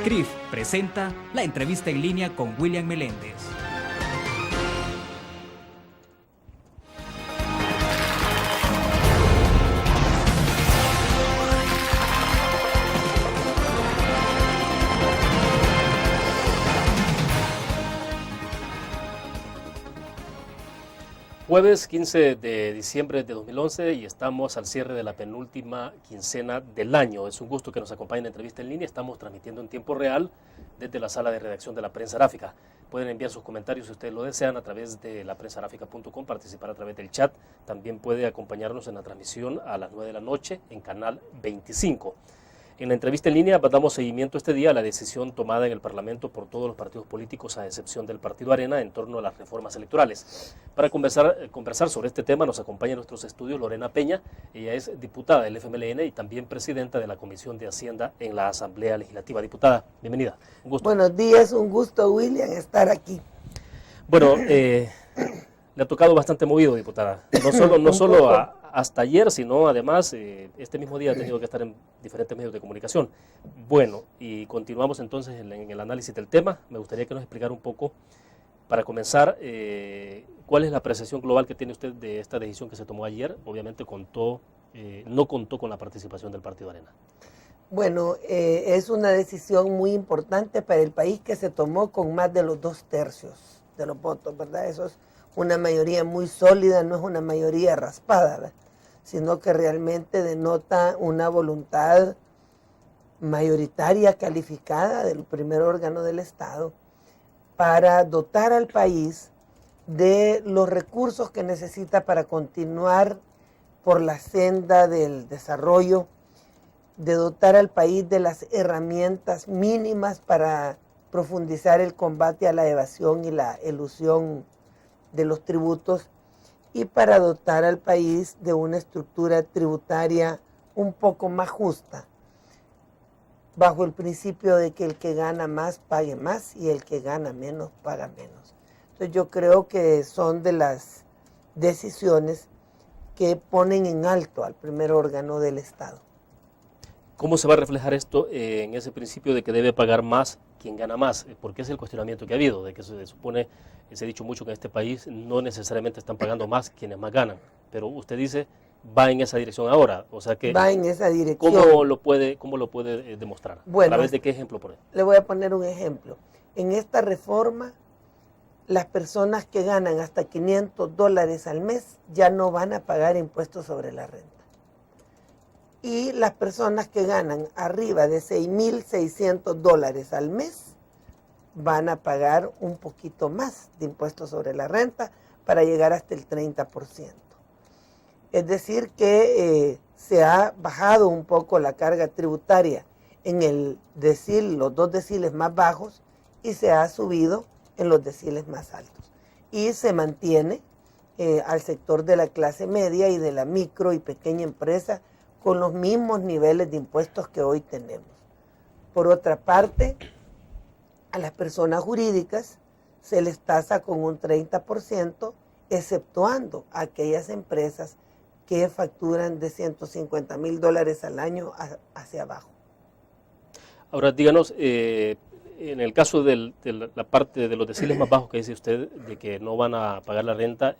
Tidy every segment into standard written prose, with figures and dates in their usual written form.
CRIF presenta la entrevista en línea con William Meléndez. Jueves 15 de diciembre de 2011 y estamos al cierre de la penúltima quincena del año. Es un gusto que nos acompañen en la entrevista en línea. Estamos transmitiendo en tiempo real desde la sala de redacción de la Prensa Aráfica. Pueden enviar sus comentarios si ustedes lo desean a través de laprensarafica.com, participar a través del chat. También puede acompañarnos en la transmisión a las 9 de la noche en Canal 25. En la entrevista en línea damos seguimiento este día a la decisión tomada en el Parlamento por todos los partidos políticos, a excepción del Partido Arena, en torno a las reformas electorales. Para conversar sobre este tema nos acompaña en nuestros estudios Lorena Peña. Ella es diputada del FMLN y también presidenta de la Comisión de Hacienda en la Asamblea Legislativa. Diputada, bienvenida. Un gusto. Buenos días, un gusto, William, estar aquí. Bueno, le ha tocado bastante movido, diputada. No solo hasta ayer, sino además este mismo día ha tenido que estar en diferentes medios de comunicación. Bueno, y continuamos entonces en el análisis del tema. Me gustaría que nos explicara un poco, para comenzar, cuál es la apreciación global que tiene usted de esta decisión que se tomó ayer. Obviamente no contó con la participación del Partido Arena. Bueno, es una decisión muy importante para el país que se tomó con más de los 2/3 de los votos, ¿verdad? Eso es una mayoría muy sólida, no es una mayoría raspada, ¿verdad?, sino que realmente denota una voluntad mayoritaria calificada del primer órgano del Estado para dotar al país de los recursos que necesita para continuar por la senda del desarrollo, de dotar al país de las herramientas mínimas para profundizar el combate a la evasión y la elusión de los tributos, y para dotar al país de una estructura tributaria un poco más justa, bajo el principio de que el que gana más pague más y el que gana menos paga menos. Entonces yo creo que son de las decisiones que ponen en alto al primer órgano del Estado. ¿Cómo se va a reflejar esto en ese principio de que debe pagar más quien gana más? Porque es el cuestionamiento que ha habido, de que se supone, se ha dicho mucho que en este país no necesariamente están pagando más quienes más ganan, pero usted dice va en esa dirección ahora, o sea que va en esa dirección. ¿Cómo lo puede demostrar? Bueno, ¿a través de qué ejemplo por ejemplo? Le voy a poner un ejemplo. En esta reforma, las personas que ganan hasta $500 al mes ya no van a pagar impuestos sobre la renta. Y las personas que ganan arriba de $6,600 al mes van a pagar un poquito más de impuestos sobre la renta para llegar hasta el 30%. Es decir que se ha bajado un poco la carga tributaria en los 2 deciles más bajos y se ha subido en los deciles más altos. Y se mantiene al sector de la clase media y de la micro y pequeña empresa con los mismos niveles de impuestos que hoy tenemos. Por otra parte, a las personas jurídicas se les tasa con un 30%, exceptuando a aquellas empresas que facturan de $150,000 al año hacia abajo. Ahora, díganos, en el caso de la parte de los deciles más bajos que dice usted, de que no van a pagar la renta,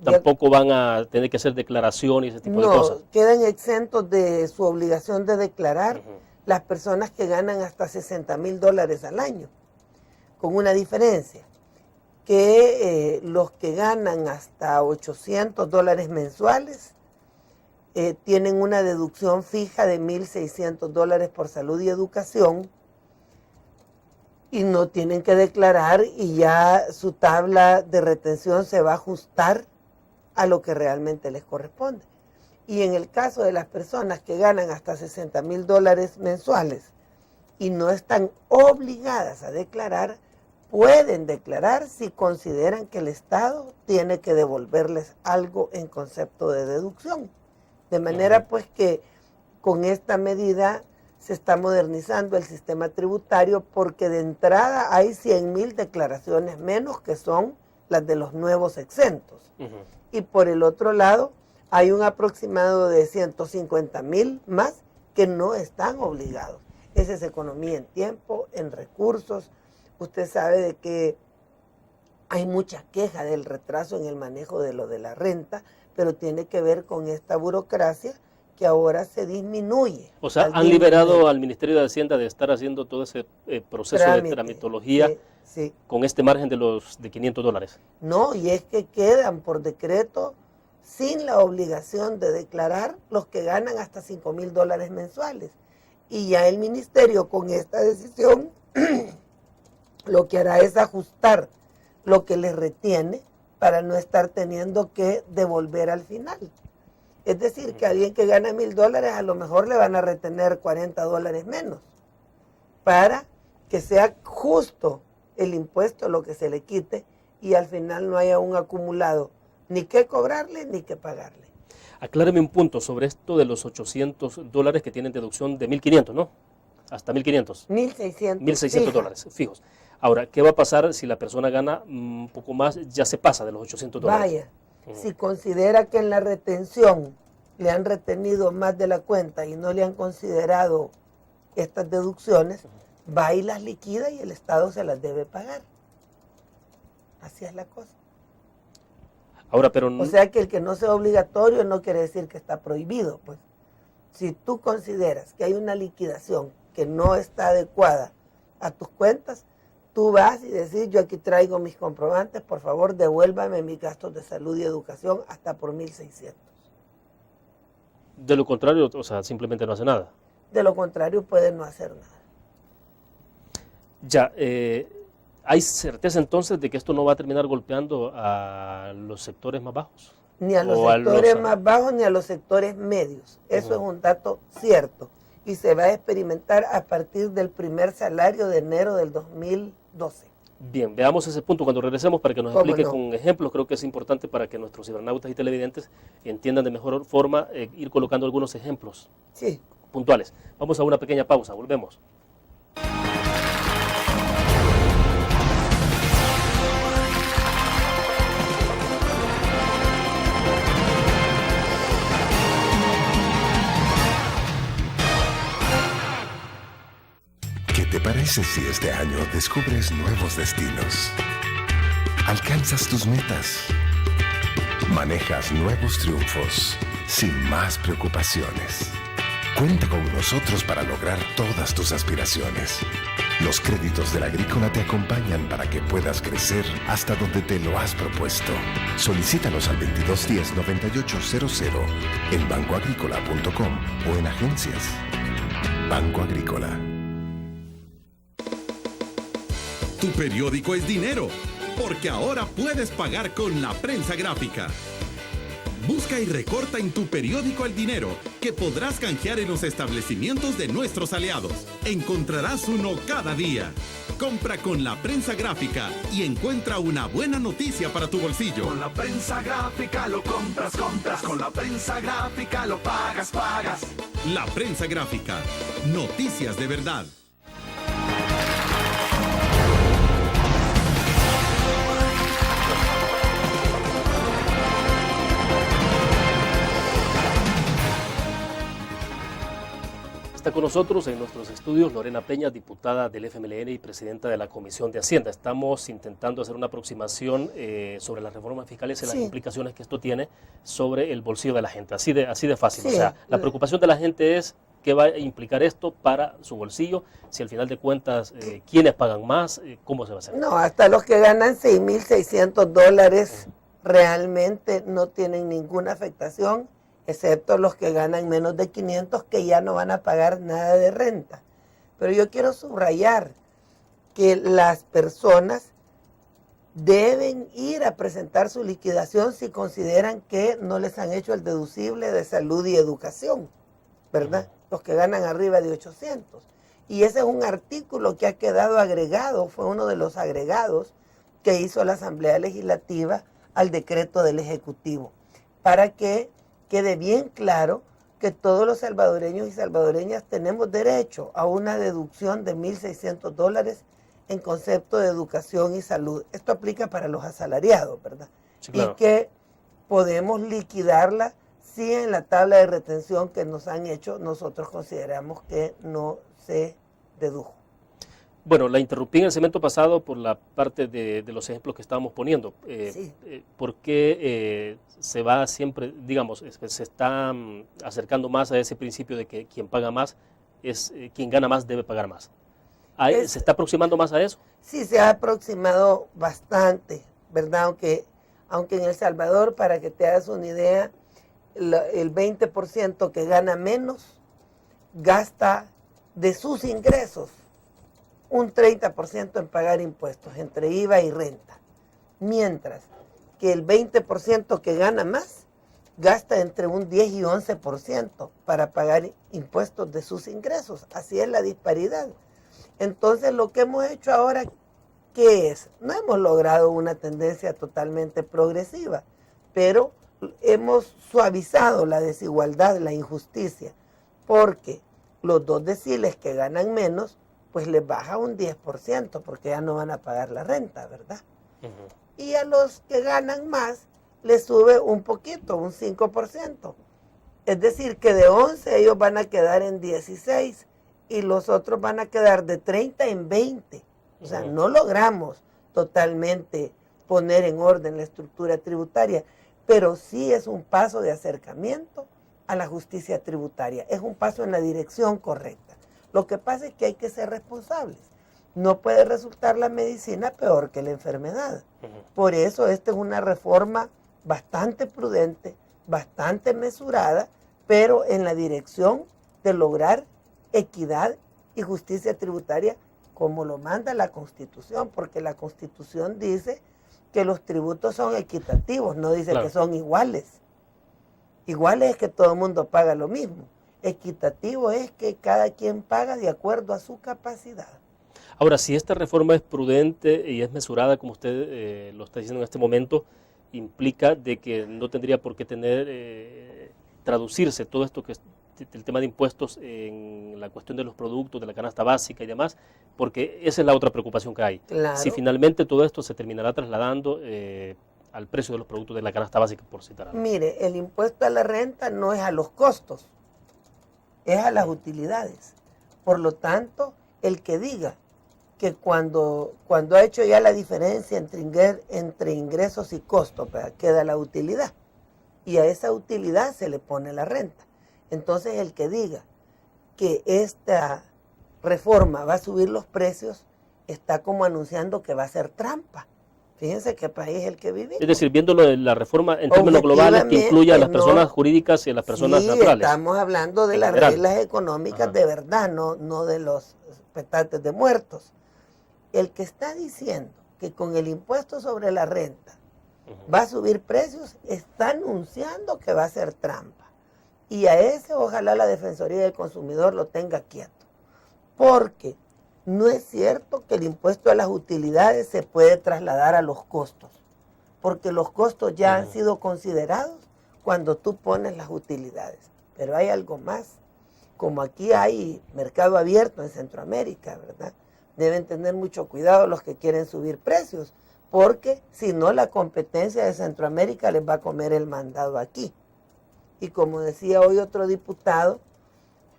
tampoco van a tener que hacer declaración y ese tipo de cosas. No, quedan exentos de su obligación de declarar las personas que ganan hasta $60,000 al año, con una diferencia, que los que ganan hasta $800 mensuales tienen una deducción fija de $1,600 por salud y educación y no tienen que declarar, y ya su tabla de retención se va a ajustar a lo que realmente les corresponde. Y en el caso de las personas que ganan hasta $60,000 mensuales y no están obligadas a declarar, pueden declarar si consideran que el Estado tiene que devolverles algo en concepto de deducción. De manera pues que con esta medida se está modernizando el sistema tributario, porque de entrada hay 100,000 declaraciones menos, que son las de los nuevos exentos. Y por el otro lado, hay un aproximado de 150,000 más que no están obligados. Esa es economía en tiempo, en recursos. Usted sabe de que hay mucha queja del retraso en el manejo de lo de la renta, pero tiene que ver con esta burocracia que ahora se disminuye. O sea, han liberado al Ministerio de Hacienda de estar haciendo todo ese proceso de tramitología sí. Con este margen de $500. No, y es que quedan por decreto sin la obligación de declarar los que ganan hasta $5,000 mensuales. Y ya el ministerio con esta decisión lo que hará es ajustar lo que les retiene para no estar teniendo que devolver al final. Es decir, que a alguien que gana $1,000 a lo mejor le van a retener $40 menos para que sea justo el impuesto lo que se le quite y al final no haya un acumulado ni que cobrarle ni que pagarle. Acláreme un punto sobre esto de los $800 que tienen deducción de 1.500, ¿no? Hasta 1.500. 1.600. 1.600 dólares fijos. Ahora, ¿qué va a pasar si la persona gana un poco más, ya se pasa de los $800? Vaya, si considera que en la retención le han retenido más de la cuenta y no le han considerado estas deducciones, va y las liquida y el Estado se las debe pagar. Así es la cosa. Ahora, pero o sea que el que no sea obligatorio no quiere decir que está prohibido. Pues, si tú consideras que hay una liquidación que no está adecuada a tus cuentas, tú vas y decís, yo aquí traigo mis comprobantes, por favor devuélvame mis gastos de salud y educación hasta por 1.600. De lo contrario, o sea, simplemente no hace nada. De lo contrario puede no hacer nada. Ya, ¿hay certeza entonces de que esto no va a terminar golpeando a los sectores más bajos? Ni a los sectores más bajos ni a los sectores medios. Eso es un dato cierto. Y se va a experimentar a partir del primer salario de enero del 2012. Bien, veamos ese punto cuando regresemos para que nos explique con ejemplos. Creo que es importante para que nuestros cibernautas y televidentes entiendan de mejor forma ir colocando algunos ejemplos puntuales. Vamos a una pequeña pausa, volvemos. ¿Qué te parece si este año descubres nuevos destinos? Alcanzas tus metas. Manejas nuevos triunfos sin más preocupaciones. Cuenta con nosotros para lograr todas tus aspiraciones. Los créditos de la Agrícola te acompañan para que puedas crecer hasta donde te lo has propuesto. Solicítalos al 2210-9800 en bancoagrícola.com o en agencias. Banco Agrícola. Tu periódico es dinero, porque ahora puedes pagar con la prensa gráfica. Busca y recorta en tu periódico El Dinero, que podrás canjear en los establecimientos de nuestros aliados. Encontrarás uno cada día. Compra con la prensa gráfica y encuentra una buena noticia para tu bolsillo. Con la prensa gráfica lo compras. Con la prensa gráfica lo pagas. La prensa gráfica. Noticias de verdad. Está con nosotros en nuestros estudios Lorena Peña, diputada del FMLN y presidenta de la Comisión de Hacienda. Estamos intentando hacer una aproximación sobre las reformas fiscales y las implicaciones que esto tiene sobre el bolsillo de la gente. Así de fácil. O sea, la preocupación de la gente es qué va a implicar esto para su bolsillo, si al final de cuentas, quiénes pagan más, cómo se va a hacer. No, hasta los que ganan $6,600 realmente no tienen ninguna afectación, excepto los que ganan menos de 500, que ya no van a pagar nada de renta. Pero yo quiero subrayar que las personas deben ir a presentar su liquidación si consideran que no les han hecho el deducible de salud y educación, ¿verdad? Los que ganan arriba de 800. Y ese es un artículo que ha quedado agregado, fue uno de los agregados que hizo la Asamblea Legislativa al decreto del Ejecutivo, para que quede bien claro que todos los salvadoreños y salvadoreñas tenemos derecho a una deducción de $1,600 en concepto de educación y salud. Esto aplica para los asalariados, ¿verdad? Sí, claro. Y que podemos liquidarla si en la tabla de retención que nos han hecho nosotros consideramos que no se dedujo. Bueno, la interrumpí en el segmento pasado por la parte de los ejemplos que estábamos poniendo. Sí. ¿Por qué se va siempre, digamos, se está acercando más a ese principio de que quien paga más es quien gana más debe pagar más? ¿Se está aproximando más a eso? Sí, se ha aproximado bastante, ¿verdad? Aunque en El Salvador, para que te hagas una idea, el 20% que gana menos gasta de sus ingresos un 30% en pagar impuestos, entre IVA y renta. Mientras que el 20% que gana más gasta entre un 10 y 11% para pagar impuestos de sus ingresos. Así es la disparidad. Entonces, lo que hemos hecho ahora, ¿qué es? No hemos logrado una tendencia totalmente progresiva, pero hemos suavizado la desigualdad, la injusticia, porque los 2 deciles que ganan menos, pues les baja un 10%, porque ya no van a pagar la renta, ¿verdad? Uh-huh. Y a los que ganan más, les sube un poquito, un 5%. Es decir, que de 11 ellos van a quedar en 16 y los otros van a quedar de 30 en 20. O sea, no logramos totalmente poner en orden la estructura tributaria, pero sí es un paso de acercamiento a la justicia tributaria. Es un paso en la dirección correcta. Lo que pasa es que hay que ser responsables. No puede resultar la medicina peor que la enfermedad. Por eso esta es una reforma bastante prudente, bastante mesurada, pero en la dirección de lograr equidad y justicia tributaria como lo manda la Constitución, porque la Constitución dice que los tributos son equitativos, no dice que son iguales. Iguales es que todo el mundo paga lo mismo. Equitativo es que cada quien paga de acuerdo a su capacidad. Ahora, si esta reforma es prudente y es mesurada, como usted lo está diciendo en este momento, implica de que no tendría por qué traducirse todo esto que es el tema de impuestos en la cuestión de los productos, de la canasta básica y demás, porque esa es la otra preocupación que hay. Claro. Si finalmente todo esto se terminará trasladando al precio de los productos de la canasta básica, por citar algo. Mire, el impuesto a la renta no es a los costos, es a las utilidades. Por lo tanto, el que diga que cuando ha hecho ya la diferencia entre ingresos y costos, queda la utilidad. Y a esa utilidad se le pone la renta. Entonces, el que diga que esta reforma va a subir los precios, está como anunciando que va a ser trampa. Fíjense qué país es el que vivimos. Es decir, viéndolo de la reforma en términos globales que incluye a las personas jurídicas y a las personas naturales. Estamos hablando de las reglas económicas de verdad, no de los petates de muertos. El que está diciendo que con el impuesto sobre la renta va a subir precios, está anunciando que va a ser trampa. Y a ese ojalá la Defensoría del Consumidor lo tenga quieto. Porque no es cierto que el impuesto a las utilidades se puede trasladar a los costos. Porque los costos ya han sido considerados cuando tú pones las utilidades. Pero hay algo más. Como aquí hay mercado abierto en Centroamérica, ¿verdad? Deben tener mucho cuidado los que quieren subir precios. Porque si no, la competencia de Centroamérica les va a comer el mandado aquí. Y como decía hoy otro diputado,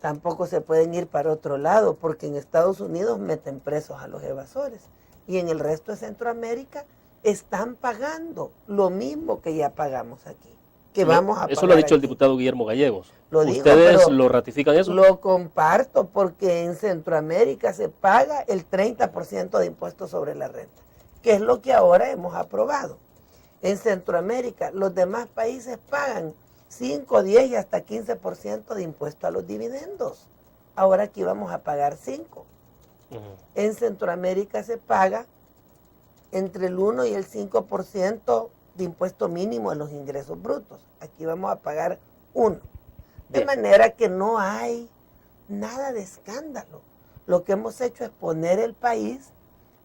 tampoco se pueden ir para otro lado, porque en Estados Unidos meten presos a los evasores. Y en el resto de Centroamérica están pagando lo mismo que ya pagamos aquí. Que vamos a pagar. Eso lo ha dicho aquí. el diputado Guillermo Gallegos. ¿Ustedes lo ratifican eso? Lo comparto, porque en Centroamérica se paga el 30% de impuestos sobre la renta, que es lo que ahora hemos aprobado. En Centroamérica los demás países pagan 5, 10 y hasta 15% de impuesto a los dividendos. Ahora aquí vamos a pagar 5. En Centroamérica se paga entre el 1 y el 5% de impuesto mínimo a los ingresos brutos. Aquí vamos a pagar 1. De manera que no hay nada de escándalo. Lo que hemos hecho es poner el país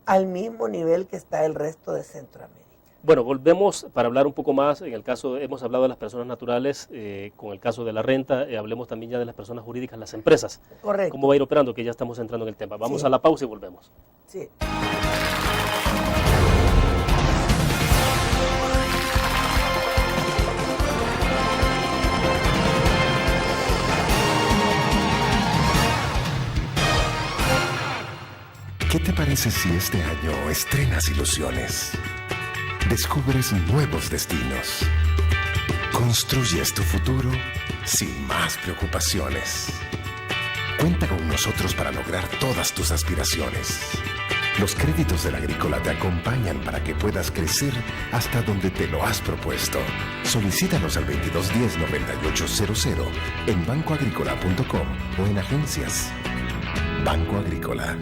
al mismo nivel que está el resto de Centroamérica. Bueno, volvemos para hablar un poco más. En el caso, hemos hablado de las personas naturales, con el caso de la renta, hablemos también ya de las personas jurídicas, las empresas. Correcto. ¿Cómo va a ir operando? Que ya estamos entrando en el tema. Vamos a la pausa y volvemos. Sí. parece si este año estrenas ilusiones? Descubres nuevos destinos. Construyes tu futuro sin más preocupaciones. Cuenta con nosotros para lograr todas tus aspiraciones. Los créditos del Agrícola te acompañan para que puedas crecer hasta donde te lo has propuesto. Solicítalos al 2210-9800 en bancoagrícola.com o en agencias. Banco Agrícola.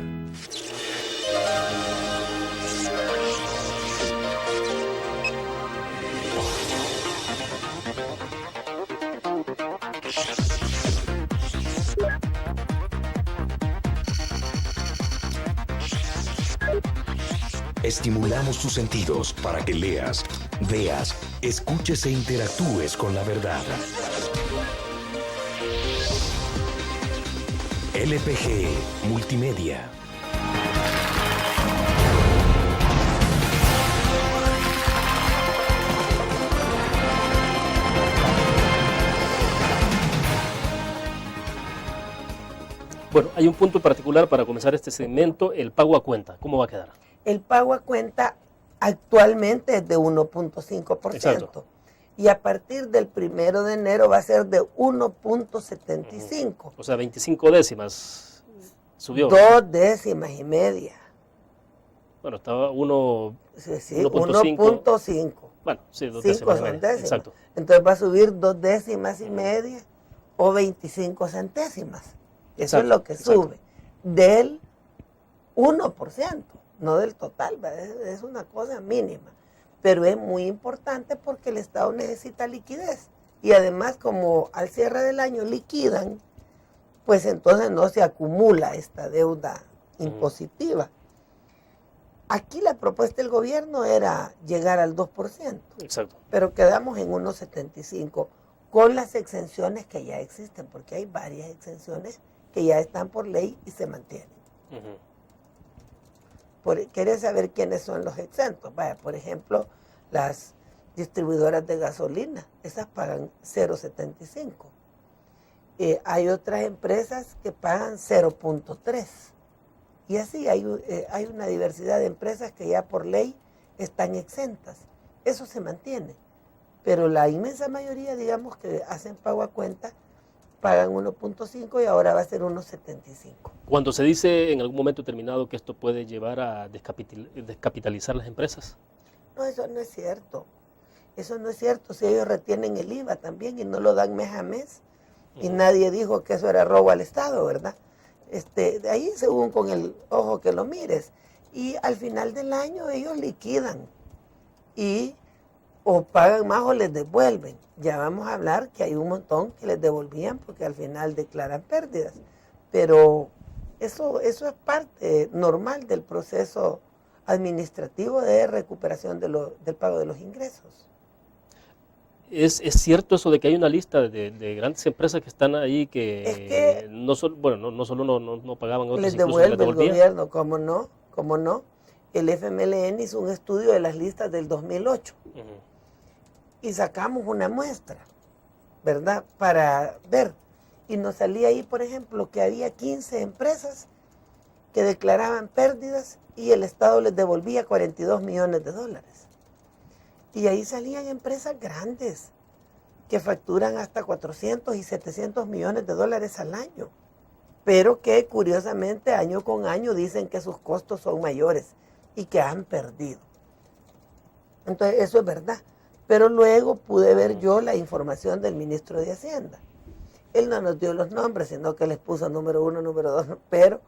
Estimulamos tus sentidos para que leas, veas, escuches e interactúes con la verdad. LPG Multimedia. Bueno, hay un punto particular para comenzar este segmento, el pago a cuenta. ¿Cómo va a quedar? El pago a cuenta actualmente es de 1.5%. Exacto. Y a partir del 1 de enero va a ser de 1.75. O sea, 25 décimas subió. 2 décimas y media. Bueno, estaba 1. Sí, 1.5. Bueno, sí, 2 5 décimas. y son media. décimas. Exacto. Entonces va a subir 2 décimas y media o 25 centésimas. Eso es lo que sube del 1%, no del total, ¿verdad? Es una cosa mínima. Pero es muy importante porque el Estado necesita liquidez. Y además, como al cierre del año liquidan, pues entonces no se acumula esta deuda impositiva. Aquí la propuesta del gobierno era llegar al 2%. Exacto. Pero quedamos en 1.75 con las exenciones que ya existen, porque hay varias exenciones que ya están por ley y se mantienen. ¿Quieres saber quiénes son los exentos? Vaya, por ejemplo, las distribuidoras de gasolina, esas pagan 0.75. Hay otras empresas que pagan 0.3. Y así hay una diversidad de empresas que ya por ley están exentas. Eso se mantiene. Pero la inmensa mayoría, digamos, que hacen pago a cuenta, pagan 1.5 y ahora va a ser 1.75. Cuando se dice en algún momento determinado que esto puede llevar a descapitalizar las empresas. No, eso no es cierto. Eso no es cierto. Si ellos retienen el IVA también y no lo dan mes a mes, y nadie dijo que eso era robo al Estado, ¿verdad? De ahí según con el ojo que lo mires. Y al final del año ellos liquidan y o pagan más o les devuelven. Ya vamos a hablar que hay un montón que les devolvían porque al final declaran pérdidas. Pero eso es parte normal del proceso administrativo de recuperación del pago de los ingresos. ¿Es cierto eso de que hay una lista de grandes empresas que están ahí que no solo no pagaban, otras les incluso devuelve les el gobierno? ¿Cómo no? ¿Cómo no? El FMLN hizo un estudio de las listas del 2008 y sacamos una muestra, ¿verdad? Para ver. Y nos salía ahí, por ejemplo, que había 15 empresas que declaraban pérdidas y el Estado les devolvía 42 millones de dólares. Y ahí salían empresas grandes que facturan hasta 400 y 700 millones de dólares al año, pero que curiosamente año con año dicen que sus costos son mayores y que han perdido. Entonces eso es verdad. Pero luego pude ver yo la información del ministro de Hacienda. Él no nos dio los nombres, sino que les puso número 1, número 2, pero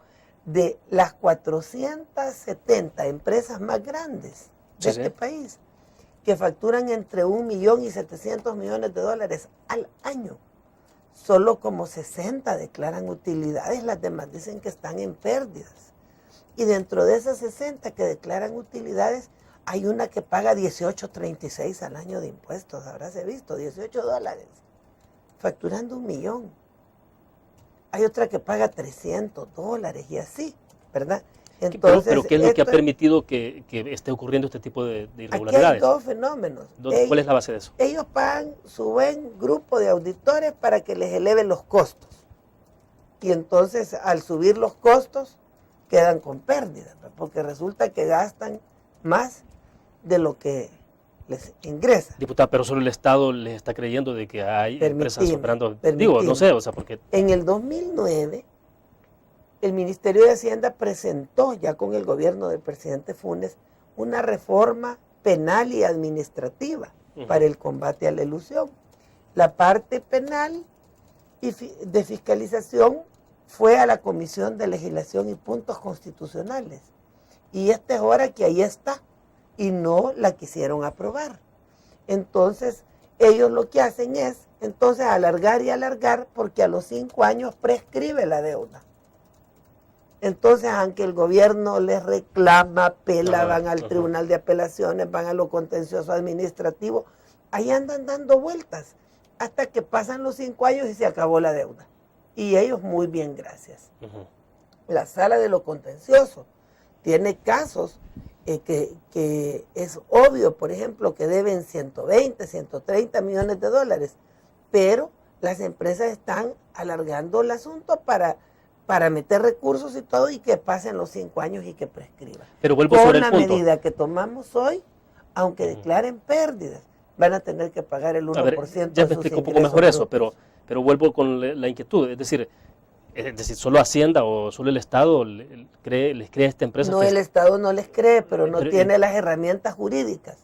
de las 470 empresas más grandes de este país, que facturan entre 1.700.000 millones de dólares al año, solo como 60 declaran utilidades, las demás dicen que están en pérdidas. Y dentro de esas 60 que declaran utilidades, hay una que paga 18.36 al año de impuestos, habrás visto, $18, facturando 1 millón. Hay otra que paga $300 y así, ¿verdad? Entonces, pero ¿qué es lo que ha permitido que esté ocurriendo este tipo de irregularidades? Aquí hay dos fenómenos. ¿Cuál es la base de eso? Ellos pagan su buen grupo de auditores para que les eleven los costos. Y entonces, al subir los costos, quedan con pérdidas, porque resulta que gastan más de lo que les ingresa. Diputada, pero solo el Estado les está creyendo de que hay empresas operando. Digo, no sé, o sea, porque... En el 2009, el Ministerio de Hacienda presentó, ya con el gobierno del presidente Funes, una reforma penal y administrativa para el combate a la elusión. La parte penal y de fiscalización fue a la Comisión de Legislación y Puntos Constitucionales. Y esta es hora que ahí está, y no la quisieron aprobar. Entonces, ellos lo que hacen es, entonces, alargar y alargar, porque a los 5 años prescribe la deuda. Entonces, aunque el gobierno les reclama, apela, van al Tribunal de Apelaciones, van a lo contencioso administrativo, ahí andan dando vueltas, hasta que pasan los 5 años y se acabó la deuda. Y ellos muy bien, gracias. La sala de lo contencioso tiene casos que es obvio, por ejemplo, que deben 120, 130 millones de dólares, pero las empresas están alargando el asunto para meter recursos y todo, y que pasen los 5 años y que prescriban. Pero vuelvo Con sobre el la punto. medida que tomamos hoy, aunque declaren pérdidas, van a tener que pagar el 1% A ver, ya me explico un poco mejor eso, pero vuelvo con la inquietud. Es decir, solo Hacienda o solo el Estado les cree a esta empresa. No, el Estado no les cree, pero no tiene las herramientas jurídicas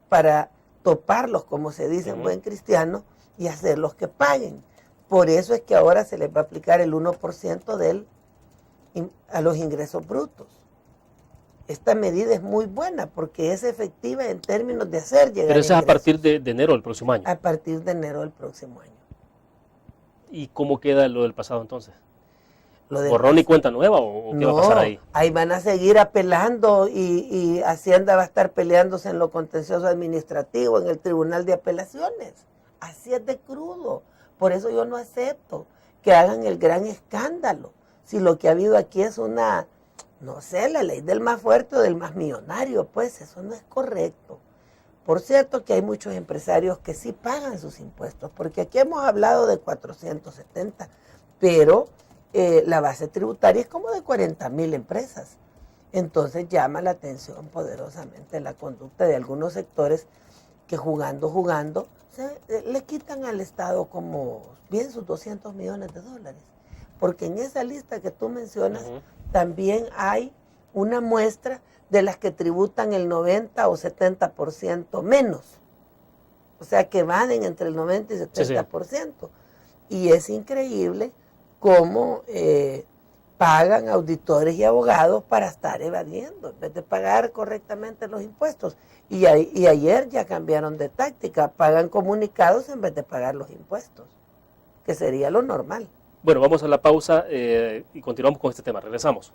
para toparlos, como se dice en buen cristiano, y hacerlos que paguen. Por eso es que ahora se les va a aplicar el 1% a los ingresos brutos. Esta medida es muy buena porque es efectiva en términos de hacer llegar. Pero eso es a partir de enero del próximo año. A partir de enero del próximo año. ¿Y cómo queda lo del pasado entonces? Lo del ¿Borrón y cuenta nueva o qué va a pasar ahí? Ahí van a seguir apelando y Hacienda va a estar peleándose en lo contencioso administrativo, en el Tribunal de Apelaciones. Así es de crudo. Por eso yo no acepto que hagan el gran escándalo. Si lo que ha habido aquí es una, no sé, la ley del más fuerte o del más millonario, pues eso no es correcto. Por cierto que hay muchos empresarios que sí pagan sus impuestos, porque aquí hemos hablado de 470, pero la base tributaria es como de 40,000 empresas. Entonces llama la atención poderosamente la conducta de algunos sectores que jugando, le quitan al Estado como bien sus 200 millones de dólares. Porque en esa lista que tú mencionas también hay una muestra de las que tributan el 90 o 70% menos. O sea, que van entre el 90 y 70%. Y es increíble cómo pagan auditores y abogados para estar evadiendo, en vez de pagar correctamente los impuestos. Y ayer ya cambiaron de táctica, pagan comunicados en vez de pagar los impuestos, que sería lo normal. Bueno, vamos a la pausa y continuamos con este tema. Regresamos.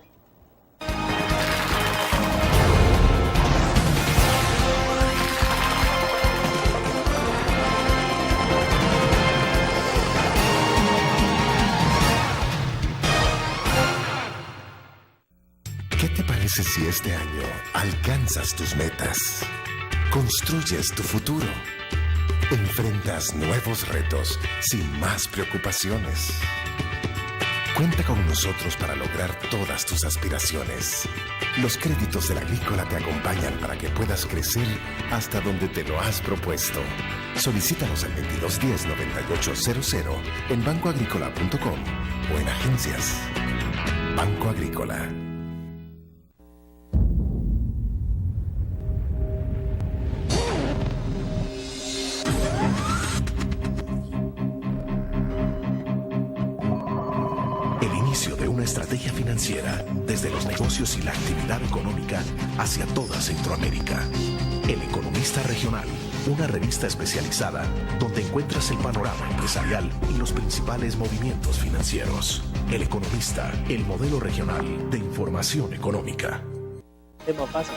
¿Qué te parece si este año alcanzas tus metas? Construyes tu futuro. Enfrentas nuevos retos sin más preocupaciones. Cuenta con nosotros para lograr todas tus aspiraciones. Los créditos del Agrícola te acompañan para que puedas crecer hasta donde te lo has propuesto. Solicítalos al 2210-9800 en bancoagrícola.com o en agencias. Banco Agrícola. De una estrategia financiera desde los negocios y la actividad económica hacia toda Centroamérica. El Economista Regional, una revista especializada donde encuentras el panorama empresarial y los principales movimientos financieros. El Economista, el modelo regional de información económica. Es más fácil.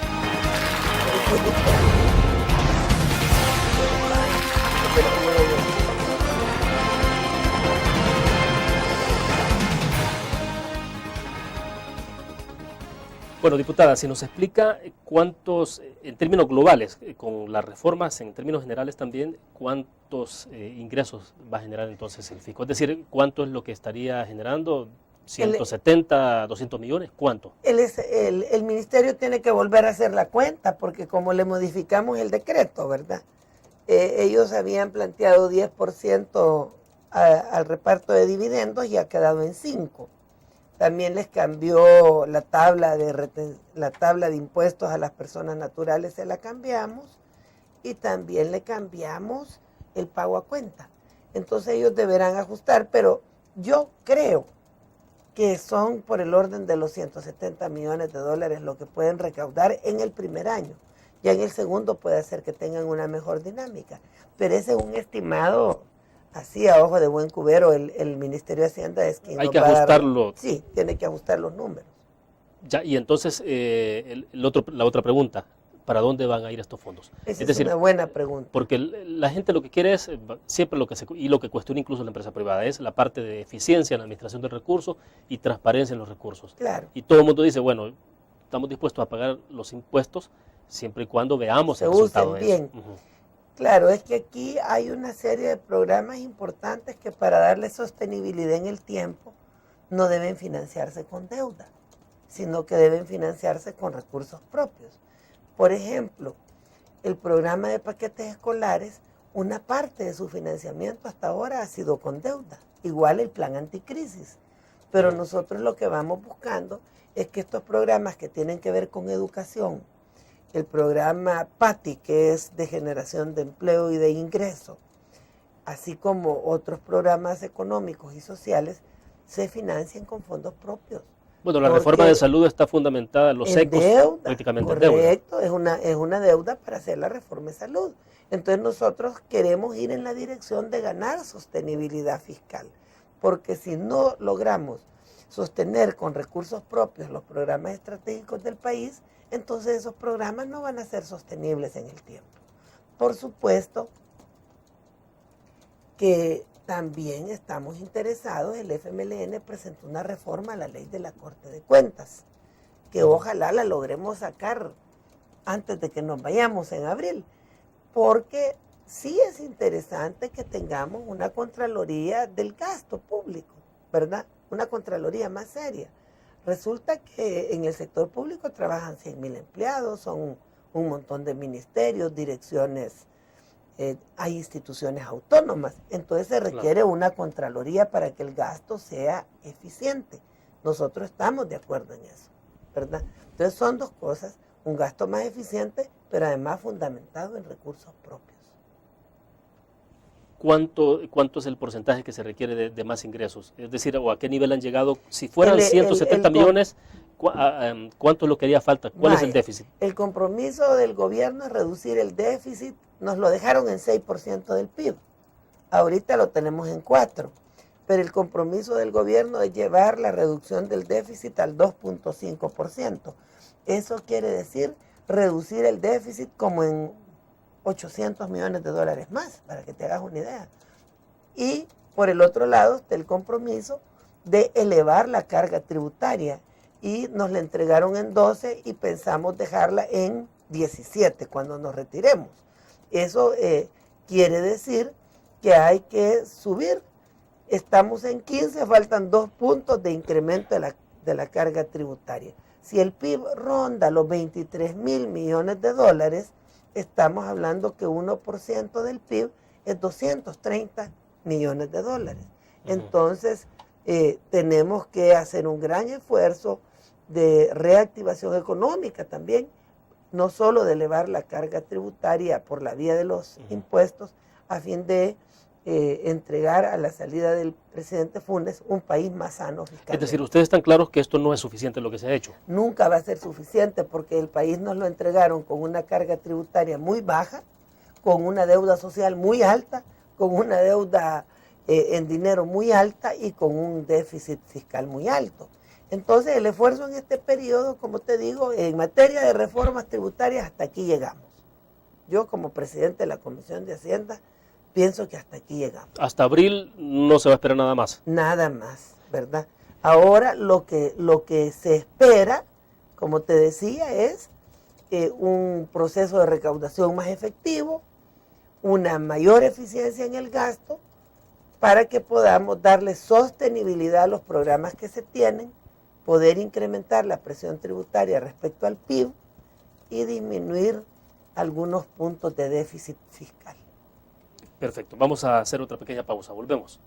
Bueno, diputada, si nos explica cuántos, en términos globales, con las reformas, en términos generales también, cuántos ingresos va a generar entonces el fisco. Es decir, cuánto es lo que estaría generando 170, 200 millones, ¿cuánto? El ministerio tiene que volver a hacer la cuenta porque como le modificamos el decreto, ¿verdad? Ellos habían planteado 10% al reparto de dividendos y ha quedado en 5%. También les cambió la tabla de impuestos a las personas naturales, se la cambiamos, y también le cambiamos el pago a cuenta. Entonces ellos deberán ajustar, pero yo creo que son por el orden de los 170 millones de dólares lo que pueden recaudar en el primer año. Ya en el segundo puede ser que tengan una mejor dinámica. Pero ese es un estimado así a ojo de buen cubero. El Ministerio de Hacienda es quien hay que ajustarlo. Sí, tiene que ajustar los números. Ya, y entonces la otra pregunta, ¿para dónde van a ir estos fondos? Esa es una buena pregunta. Porque la gente lo que quiere es, siempre y lo que cuestiona incluso la empresa privada, es la parte de eficiencia en la administración del recurso y transparencia en los recursos. Claro. Y todo el mundo dice, bueno, estamos dispuestos a pagar los impuestos siempre y cuando veamos el resultado de bien. eso. Claro, es que aquí hay una serie de programas importantes que para darle sostenibilidad en el tiempo no deben financiarse con deuda, sino que deben financiarse con recursos propios. Por ejemplo, el programa de paquetes escolares, una parte de su financiamiento hasta ahora ha sido con deuda, igual el plan anticrisis. Pero nosotros lo que vamos buscando es que estos programas que tienen que ver con educación, el programa PATI, que es de generación de empleo y de ingreso, así como otros programas económicos y sociales, se financien con fondos propios. Bueno, la reforma de salud está fundamentada en los secos, deuda, prácticamente en correcto, deuda. es una deuda para hacer la reforma de salud. Entonces nosotros queremos ir en la dirección de ganar sostenibilidad fiscal, porque si no logramos sostener con recursos propios los programas estratégicos del país, entonces esos programas no van a ser sostenibles en el tiempo. Por supuesto que también estamos interesados, el FMLN presentó una reforma a la ley de la Corte de Cuentas, que ojalá la logremos sacar antes de que nos vayamos en abril, porque sí es interesante que tengamos una Contraloría del gasto público, ¿verdad? Una Contraloría más seria. Resulta que en el sector público trabajan 100,000 empleados, son un montón de ministerios, direcciones, hay instituciones autónomas, entonces se requiere una Contraloría para que el gasto sea eficiente. Nosotros estamos de acuerdo en eso, ¿verdad? Entonces son dos cosas, un gasto más eficiente, pero además fundamentado en recursos propios. ¿Cuánto es el porcentaje que se requiere de más ingresos? Es decir, ¿o a qué nivel han llegado? Si fueran 170 millones, ¿cuánto es lo que haría falta? ¿Cuál es el déficit? El compromiso del gobierno es reducir el déficit. Nos lo dejaron en 6% del PIB. Ahorita lo tenemos en 4%. Pero el compromiso del gobierno es llevar la reducción del déficit al 2.5%. Eso quiere decir reducir el déficit como en 800 millones de dólares más, para que te hagas una idea. Y por el otro lado está el compromiso de elevar la carga tributaria. Y nos la entregaron en 12 y pensamos dejarla en 17 cuando nos retiremos. Eso quiere decir que hay que subir. Estamos en 15, faltan 2 puntos de incremento de la carga tributaria. Si el PIB ronda los 23,000 millones de dólares, estamos hablando que 1% del PIB es 230 millones de dólares. Entonces, tenemos que hacer un gran esfuerzo de reactivación económica también, no solo de elevar la carga tributaria por la vía de los impuestos, a fin de entregar a la salida del presidente Funes un país más sano fiscalmente. Es decir, ustedes están claros que esto no es suficiente lo que se ha hecho. Nunca va a ser suficiente porque el país nos lo entregaron con una carga tributaria muy baja, con una deuda social muy alta, con una deuda en dinero muy alta y con un déficit fiscal muy alto. Entonces el esfuerzo en este periodo, como te digo, en materia de reformas tributarias hasta aquí llegamos. Yo como presidente de la Comisión de Hacienda pienso que hasta aquí llegamos. Hasta abril no se va a esperar nada más. Nada más, ¿verdad? Ahora lo que se espera, como te decía, es un proceso de recaudación más efectivo, una mayor eficiencia en el gasto, para que podamos darle sostenibilidad a los programas que se tienen, poder incrementar la presión tributaria respecto al PIB y disminuir algunos puntos de déficit fiscal. Perfecto, vamos a hacer otra pequeña pausa, volvemos.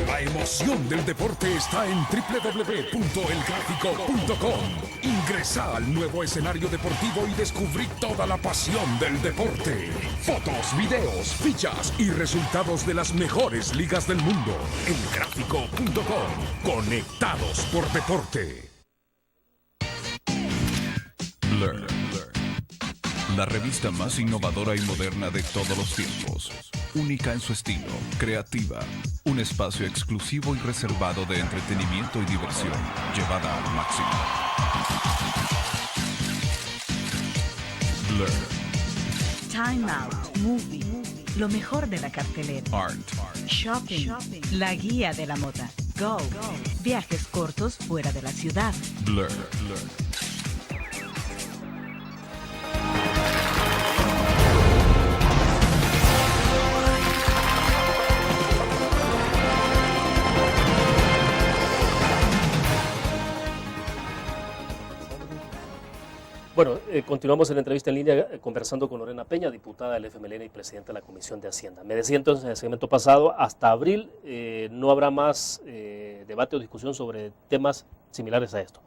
La emoción del deporte está en www.elgráfico.com. Ingresa al nuevo escenario deportivo y descubrí toda la pasión del deporte. Fotos, videos, fichas y resultados de las mejores ligas del mundo. Elgráfico.com. Conectados por deporte. Blur. La revista más innovadora y moderna de todos los tiempos. Única en su estilo, creativa. Un espacio exclusivo y reservado de entretenimiento y diversión, llevada al máximo. Blur. Time Out, Movie, lo mejor de la cartelera. Art. Shopping, la guía de la moda. Go, viajes cortos fuera de la ciudad. Blur. Bueno, continuamos en la entrevista en línea conversando con Lorena Peña, diputada del FMLN y presidenta de la Comisión de Hacienda. Me decía entonces en el segmento pasado, hasta abril no habrá más debate o discusión sobre temas similares a esto.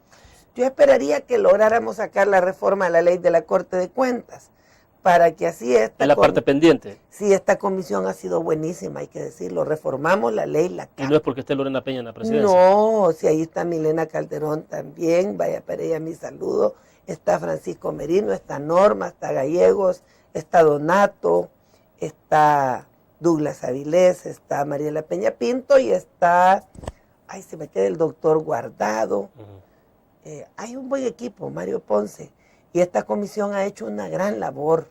Yo esperaría que lográramos sacar la reforma a la ley de la Corte de Cuentas, para que así esta... Es la parte pendiente. Sí, esta comisión ha sido buenísima, hay que decirlo. Reformamos la ley, la CAP. Y no es porque esté Lorena Peña en la presidencia. No, si ahí está Milena Calderón también, vaya para ella mi saludo. Está Francisco Merino, está Norma, está Gallegos, está Donato, está Douglas Avilés, está Mariela Peña Pinto y está, ay, se me queda el doctor Guardado. Hay un buen equipo, Mario Ponce, y esta comisión ha hecho una gran labor.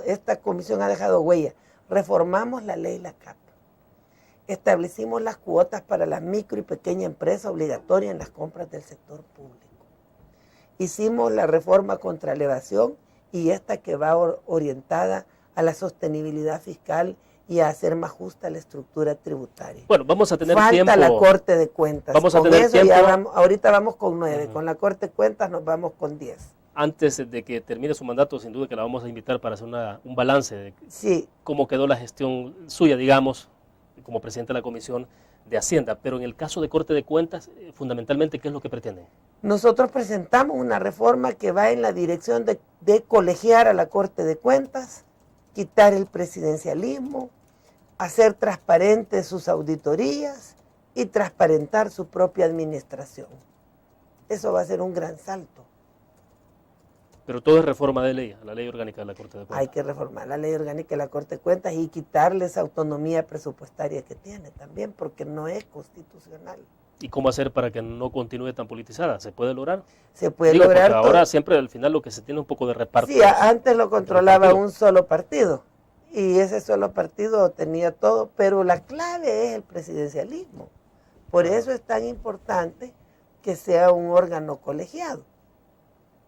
Esta comisión ha dejado huella. Reformamos la ley la CAP. Establecimos las cuotas para las micro y pequeñas empresas obligatorias en las compras del sector público. Hicimos la reforma contra la evasión y esta que va orientada a la sostenibilidad fiscal y a hacer más justa la estructura tributaria. Bueno, vamos a tener tiempo. Falta la Corte de Cuentas. Vamos a con tener eso tiempo. Ya vamos, ahorita vamos con 9, con la Corte de Cuentas nos vamos con 10. Antes de que termine su mandato, sin duda que la vamos a invitar para hacer un balance de cómo quedó la gestión suya, digamos, como presidente de la Comisión de Hacienda. Pero en el caso de Corte de Cuentas, fundamentalmente, ¿qué es lo que pretenden? Nosotros presentamos una reforma que va en la dirección de colegiar a la Corte de Cuentas, quitar el presidencialismo, hacer transparentes sus auditorías y transparentar su propia administración. Eso va a ser un gran salto. Pero todo es reforma de ley, la ley orgánica de la Corte de Cuentas. Hay que reformar la ley orgánica de la Corte de Cuentas y quitarle esa autonomía presupuestaria que tiene también, porque no es constitucional. ¿Y cómo hacer para que no continúe tan politizada? ¿Se puede lograr? Se puede lograr. Porque ahora siempre al final lo que se tiene un poco de reparto. Sí, antes lo controlaba un solo partido y ese solo partido tenía todo, pero la clave es el presidencialismo. Por eso es tan importante que sea un órgano colegiado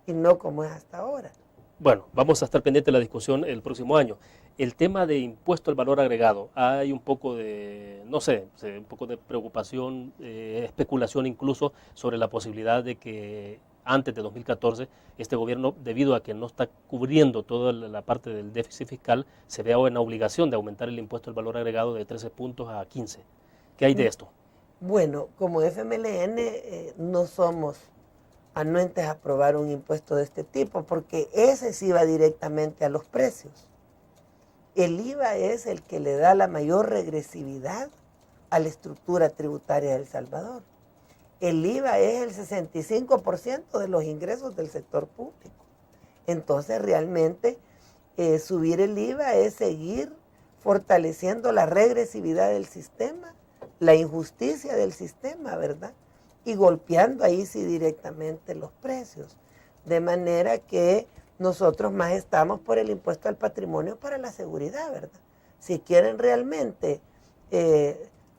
y no como es hasta ahora. Bueno, vamos a estar pendiente de la discusión el próximo año. El tema de impuesto al valor agregado, hay un poco de, no sé, un poco de preocupación, especulación incluso sobre la posibilidad de que antes de 2014 este gobierno, debido a que no está cubriendo toda la parte del déficit fiscal, se vea en la obligación de aumentar el impuesto al valor agregado de 13 puntos a 15. ¿Qué hay de esto? Bueno, como FMLN no somos anuentes a aprobar un impuesto de este tipo, porque ese sí va directamente a los precios. El IVA es el que le da la mayor regresividad a la estructura tributaria de El Salvador. El IVA es el 65% de los ingresos del sector público. Entonces, realmente, subir el IVA es seguir fortaleciendo la regresividad del sistema, la injusticia del sistema, ¿verdad? y golpeando ahí sí directamente los precios. De manera que nosotros más estamos por el impuesto al patrimonio para la seguridad, ¿verdad? Si quieren realmente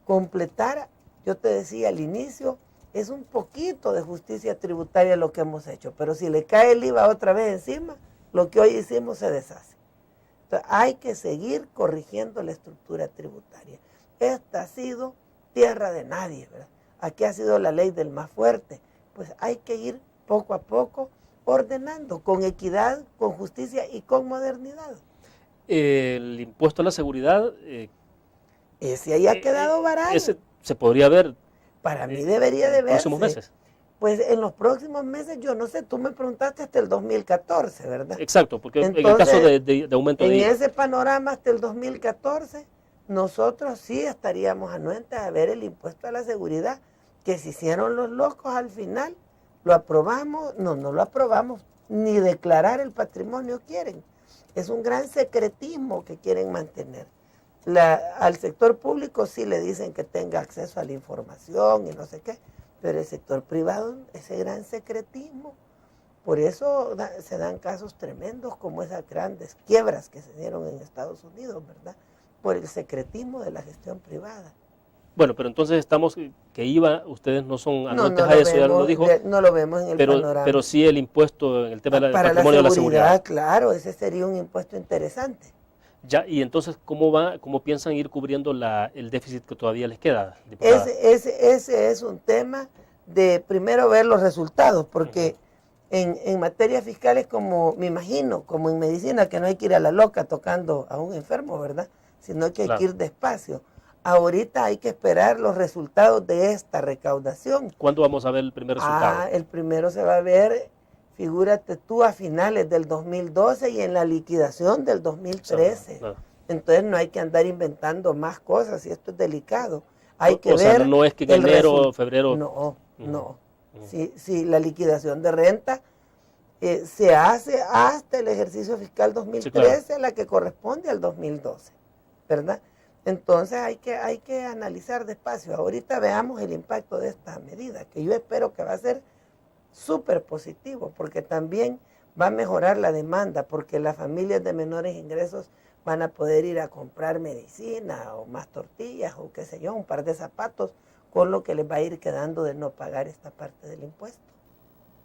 completar, yo te decía al inicio, es un poquito de justicia tributaria lo que hemos hecho, pero si le cae el IVA otra vez encima, lo que hoy hicimos se deshace. Entonces, hay que seguir corrigiendo la estructura tributaria. Esta ha sido tierra de nadie, ¿verdad? Aquí ha sido la ley del más fuerte. Pues hay que ir poco a poco ordenando, con equidad, con justicia y con modernidad. El impuesto a la seguridad... ese ahí ha quedado barato. Ese se podría ver. Para mí debería de verse. ¿En los próximos meses? Pues en los próximos meses, yo no sé, tú me preguntaste hasta el 2014, ¿verdad? Exacto, porque entonces, en el caso de aumento de IVA. En ese panorama hasta el 2014, nosotros sí estaríamos anuentes a ver el impuesto a la seguridad, que se hicieron los locos al final, lo aprobamos, no lo aprobamos, ni declarar el patrimonio quieren. Es un gran secretismo que quieren mantener. Al sector público sí le dicen que tenga acceso a la información y no sé qué, pero el sector privado, ese gran secretismo, por eso se dan casos tremendos como esas grandes quiebras que se dieron en Estados Unidos, ¿verdad? Por el secretismo de la gestión privada. Bueno, pero entonces estamos, que IVA, ustedes no son anuentes a eso, ya lo dijo. No lo vemos en el panorama. Pero sí el impuesto en el tema del Para patrimonio la de la seguridad. Claro, ese sería un impuesto interesante. Ya, y entonces, ¿cómo piensan ir cubriendo el déficit que todavía les queda, diputada? Ese es un tema de primero ver los resultados, porque en materia fiscal es como, me imagino, como en medicina, que no hay que ir a la loca tocando a un enfermo, ¿verdad? Sino que hay que ir despacio. Ahorita hay que esperar los resultados de esta recaudación. ¿Cuándo vamos a ver el primer resultado? El primero se va a ver, figúrate tú, a finales del 2012 y en la liquidación del 2013. Entonces no hay que andar inventando más cosas y esto es delicado. Hay que ver. O sea, no es que en enero, febrero. No. Si la liquidación de renta se hace hasta el ejercicio fiscal 2013, sí, claro, la que corresponde al 2012, ¿verdad? Entonces hay que analizar despacio. Ahorita veamos el impacto de esta medida, que yo espero que va a ser súper positivo, porque también va a mejorar la demanda, porque las familias de menores ingresos van a poder ir a comprar medicina o más tortillas o qué sé yo, un par de zapatos, con lo que les va a ir quedando de no pagar esta parte del impuesto.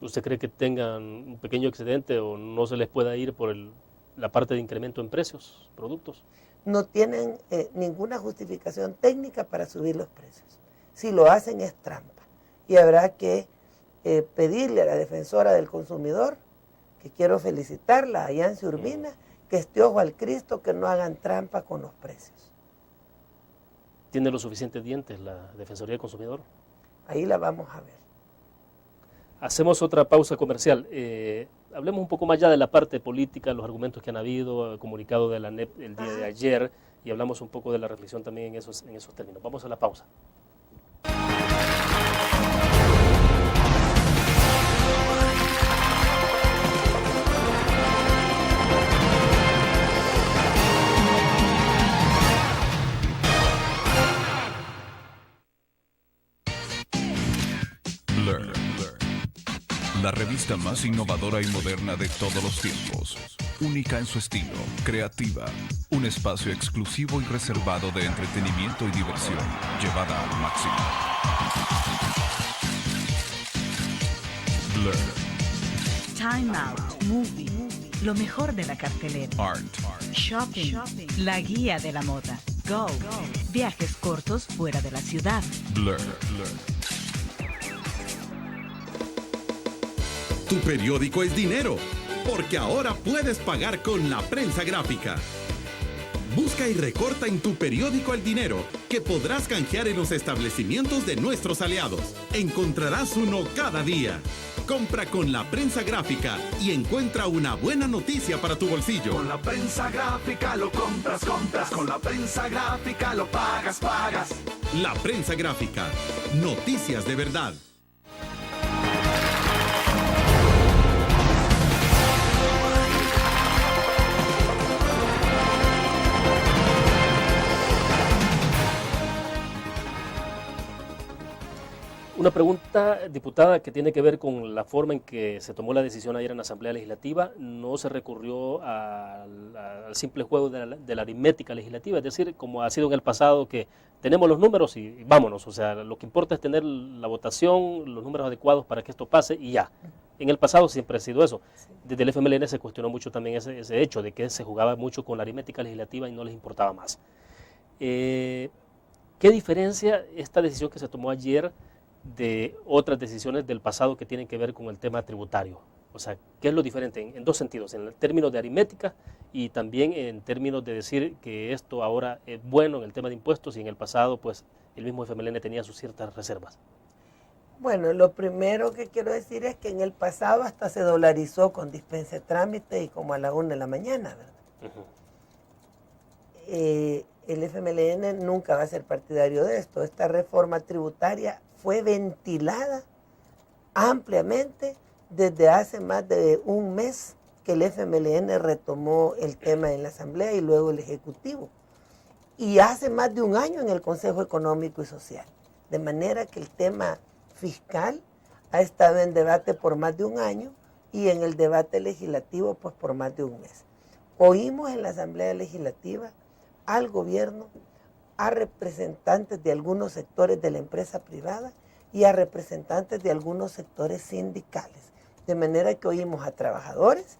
¿Usted cree que tengan un pequeño excedente o no se les pueda ir por la parte de incremento en precios, productos? No tienen ninguna justificación técnica para subir los precios. Si lo hacen es trampa. Y habrá que pedirle a la defensora del consumidor, que quiero felicitarla, a Yancy Urbina, que esté ojo al Cristo, que no hagan trampa con los precios. ¿Tiene los suficientes dientes la Defensoría del Consumidor? Ahí la vamos a ver. Hacemos otra pausa comercial. Hablemos un poco más ya de la parte política, los argumentos que han habido, el comunicado de la ANEP el día de ayer, y hablamos un poco de la reflexión también en esos términos. Vamos a la pausa. La revista más innovadora y moderna de todos los tiempos. Única en su estilo, creativa. Un espacio exclusivo y reservado de entretenimiento y diversión, llevada al máximo. Blur. Time Out, Movie, lo mejor de la cartelera. Art. Shopping, la guía de la moda. Go, viajes cortos fuera de la ciudad. Blur. Tu periódico es dinero, porque ahora puedes pagar con la prensa gráfica. Busca y recorta en tu periódico el dinero, que podrás canjear en los establecimientos de nuestros aliados. Encontrarás uno cada día. Compra con la prensa gráfica y encuentra una buena noticia para tu bolsillo. Con la prensa gráfica lo compras. Con la prensa gráfica lo pagas. La prensa gráfica. Noticias de verdad. Una pregunta, diputada, que tiene que ver con la forma en que se tomó la decisión ayer en la Asamblea Legislativa. No se recurrió al simple juego de la aritmética legislativa, es decir, como ha sido en el pasado, que tenemos los números y vámonos. O sea, lo que importa es tener la votación, los números adecuados para que esto pase y ya. En el pasado siempre ha sido eso. Desde el FMLN se cuestionó mucho también ese hecho de que se jugaba mucho con la aritmética legislativa y no les importaba más. ¿Qué diferencia esta decisión que se tomó ayer de otras decisiones del pasado que tienen que ver con el tema tributario? O sea, ¿qué es lo diferente? En dos sentidos, en el término de aritmética y también en términos de decir que esto ahora es bueno en el tema de impuestos y en el pasado pues el mismo FMLN tenía sus ciertas reservas. Bueno, lo primero que quiero decir es que en el pasado hasta se dolarizó con dispensa de trámite y como a la 1 de la mañana, ¿verdad? El FMLN nunca va a ser partidario de esto. Esta reforma tributaria fue ventilada ampliamente desde hace más de un mes que el FMLN retomó el tema en la Asamblea y luego el Ejecutivo. Y hace más de un año en el Consejo Económico y Social. De manera que el tema fiscal ha estado en debate por más de un año y en el debate legislativo pues por más de un mes. Oímos en la Asamblea Legislativa al gobierno, a representantes de algunos sectores de la empresa privada y a representantes de algunos sectores sindicales. De manera que oímos a trabajadores,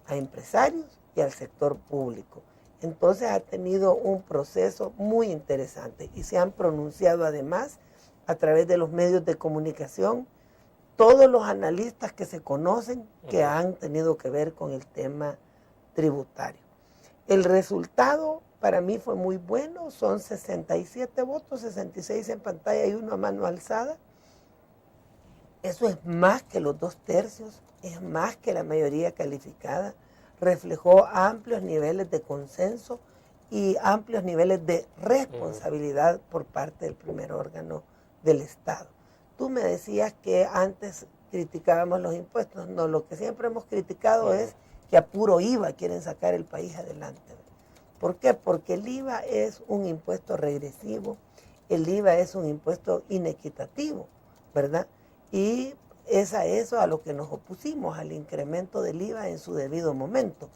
a empresarios y al sector público. Entonces ha tenido un proceso muy interesante y se han pronunciado además a través de los medios de comunicación todos los analistas que se conocen que han tenido que ver con el tema tributario. El resultado para mí fue muy bueno, son 67 votos, 66 en pantalla y 1 a mano alzada. Eso es más que los 2/3, es más que la mayoría calificada. Reflejó amplios niveles de consenso y amplios niveles de responsabilidad por parte del primer órgano del Estado. Tú me decías que antes criticábamos los impuestos. No, lo que siempre hemos criticado es que a puro IVA quieren sacar el país adelante. ¿Por qué? Porque el IVA es un impuesto regresivo, el IVA es un impuesto inequitativo, ¿verdad? Y es a eso a lo que nos opusimos, al incremento del IVA en su debido momento.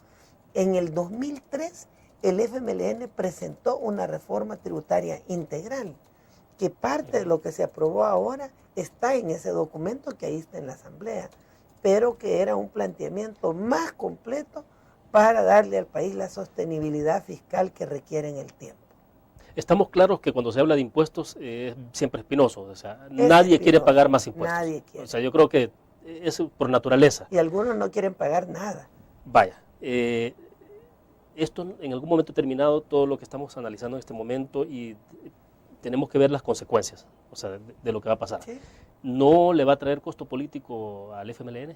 En el 2003, el FMLN presentó una reforma tributaria integral, que parte de lo que se aprobó ahora está en ese documento que ahí está en la Asamblea, pero que era un planteamiento más completo para darle al país la sostenibilidad fiscal que requiere en el tiempo. Estamos claros que cuando se habla de impuestos es siempre espinoso, o sea, nadie quiere pagar más impuestos. Nadie quiere. O sea, yo creo que es por naturaleza. Y algunos no quieren pagar nada. Vaya, esto en algún momento terminado, todo lo que estamos analizando en este momento y tenemos que ver las consecuencias, o sea, de lo que va a pasar. ¿Sí? ¿No le va a traer costo político al FMLN?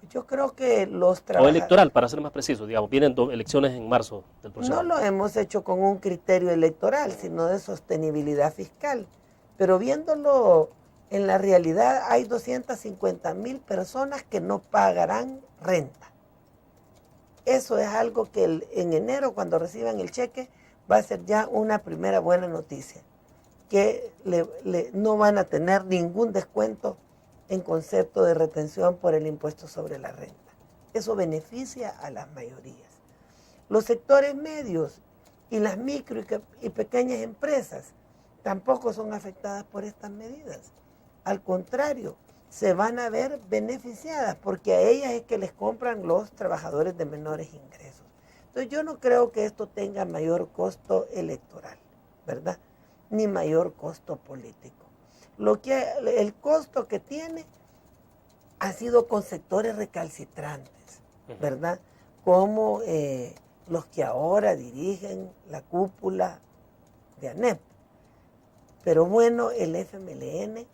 Yo creo que los trabajadores... O electoral, para ser más preciso, digamos, vienen elecciones en marzo del próximo año. No lo hemos hecho con un criterio electoral, sino de sostenibilidad fiscal. Pero viéndolo en la realidad, hay 250,000 personas que no pagarán renta. Eso es algo que en enero, cuando reciban el cheque, va a ser ya una primera buena noticia, que no van a tener ningún descuento en concepto de retención por el impuesto sobre la renta. Eso beneficia a las mayorías. Los sectores medios y las micro y pequeñas empresas tampoco son afectadas por estas medidas. Al contrario, se van a ver beneficiadas porque a ellas es que les compran los trabajadores de menores ingresos. Entonces yo no creo que esto tenga mayor costo electoral, ¿verdad? Ni mayor costo político. El costo que tiene ha sido con sectores recalcitrantes, ¿verdad? Como los que ahora dirigen la cúpula de ANEP. Pero bueno, el FMLN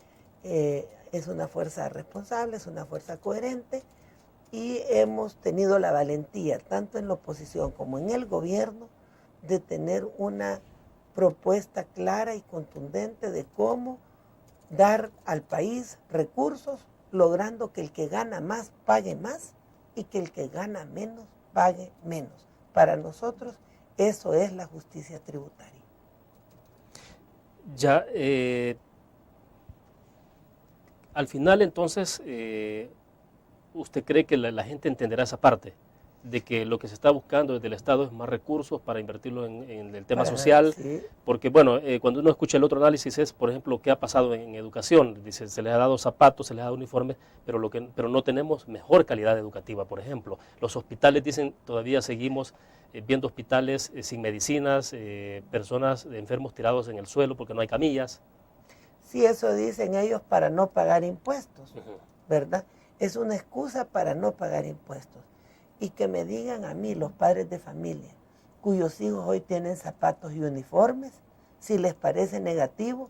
es una fuerza responsable, es una fuerza coherente y hemos tenido la valentía, tanto en la oposición como en el gobierno, de tener una propuesta clara y contundente de cómo dar al país recursos, logrando que el que gana más pague más y que el que gana menos pague menos. Para nosotros eso es la justicia tributaria. Ya, Al final, entonces, ¿usted cree que la gente entenderá esa parte? De que lo que se está buscando desde el Estado es más recursos para invertirlo en el tema social, Sí. porque bueno, cuando uno escucha el otro análisis es, por ejemplo, qué ha pasado en educación, dice, se les ha dado zapatos, se les ha dado uniformes, pero no tenemos mejor calidad educativa, por ejemplo. Los hospitales, dicen, todavía seguimos viendo hospitales sin medicinas, personas enfermos tirados en el suelo porque no hay camillas. Sí, eso dicen ellos para no pagar impuestos, ¿verdad? Es una excusa para no pagar impuestos. Y que me digan a mí, los padres de familia, cuyos hijos hoy tienen zapatos y uniformes, si les parece negativo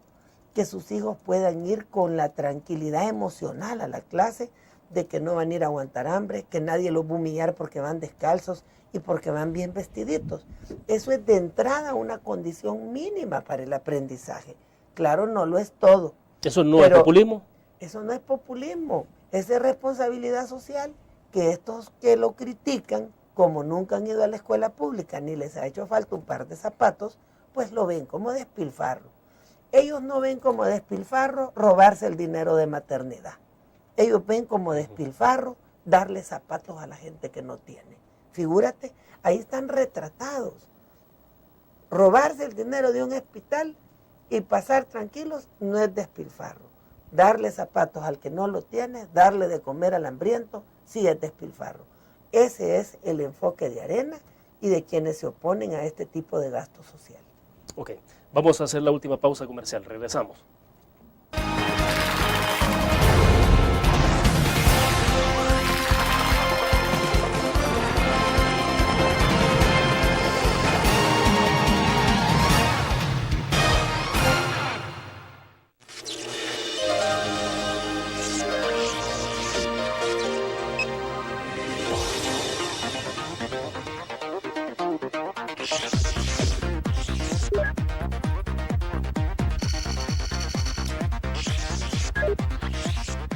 que sus hijos puedan ir con la tranquilidad emocional a la clase de que no van a ir a aguantar hambre, que nadie los va a humillar porque van descalzos y porque van bien vestiditos. Eso es de entrada una condición mínima para el aprendizaje. Claro, no lo es todo. ¿Eso no es populismo? Eso no es populismo, es responsabilidad social. Que estos que lo critican, como nunca han ido a la escuela pública ni les ha hecho falta un par de zapatos, pues lo ven como despilfarro. Ellos no ven como despilfarro robarse el dinero de maternidad. Ellos ven como despilfarro darle zapatos a la gente que no tiene. Figúrate, ahí están retratados. Robarse el dinero de un hospital y pasar tranquilos no es despilfarro. Darle zapatos al que no lo tiene, darle de comer al hambriento, sí es despilfarro. Ese es el enfoque de Arena y de quienes se oponen a este tipo de gasto social. Ok, vamos a hacer la última pausa comercial, regresamos.